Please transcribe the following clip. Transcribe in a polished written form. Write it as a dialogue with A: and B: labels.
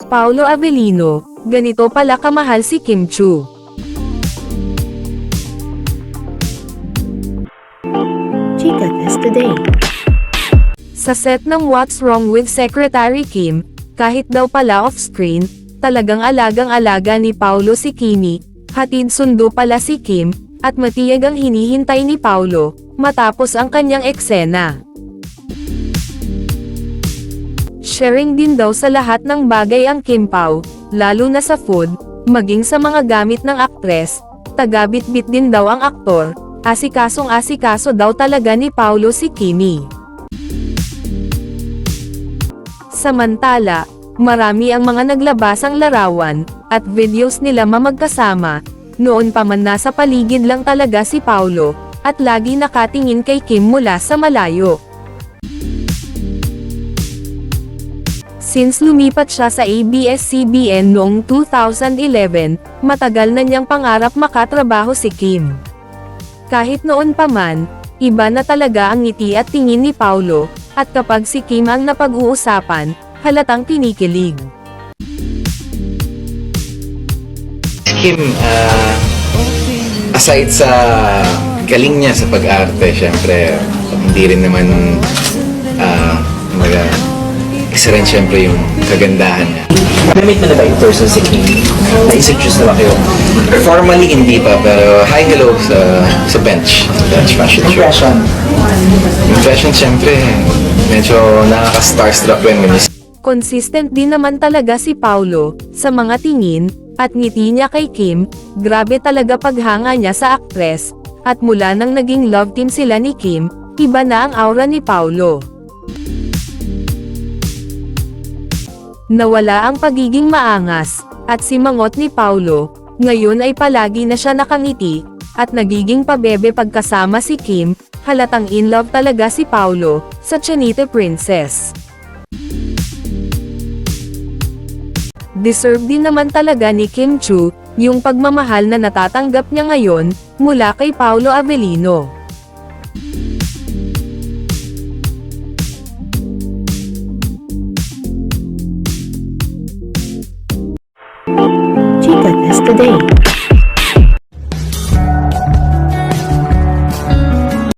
A: Paolo Avellino, ganito pala kamahal si Kim Chu.
B: Chika Test Today.
A: Sa set ng What's Wrong with Secretary Kim, kahit daw pala off-screen, talagang alagang-alaga ni Paolo si Kimi, hatid sundo pala si Kim, at matiyag ang hinihintay ni Paolo, matapos ang kanyang eksena. Sharing din daw sa lahat ng bagay ang Kim Pao, lalo na sa food, maging sa mga gamit ng aktres, tagabitbit din daw ang aktor, asikasong-asikaso daw talaga ni Paolo si Kimi. Samantala, marami ang mga naglabasang larawan, at videos nila mamagkasama, noon pa man nasa paligid lang talaga si Paolo, at lagi nakatingin kay Kim mula sa malayo. Since lumipat siya sa ABS-CBN noong 2011, matagal na niyang pangarap makatrabaho si Kim. Kahit noon pa man, iba na talaga ang ngiti at tingin ni Paolo, at kapag si Kim ang napag-uusapan, halatang kinikilig.
C: Kim, aside sa galing niya sa pag-arte, syempre, hindi rin naman, isa rin syempre yung kagandahan niya.
D: Na-meet mo na ba in person si Kim? Na-introduce na ba kayo?
C: Formally, hindi pa, pero hi, hello sa bench fashion show.
D: Impression?
C: Impression, syempre, medyo nakaka-starstruck when you
A: Consistent din naman talaga si Paolo, sa mga tingin, at ngiti niya kay Kim, grabe talaga paghanga niya sa aktres, at mula nang naging love team sila ni Kim, iba na ang aura ni Paolo. Nawala ang pagiging maangas, at simangot ni Paolo, ngayon ay palagi na siya nakangiti, at nagiging pabebe pagkasama si Kim, halatang in love talaga si Paolo, sa Chanite Princess. Deserve din naman talaga ni Kim Chu, yung pagmamahal na natatanggap niya ngayon, mula kay Paolo Avellino.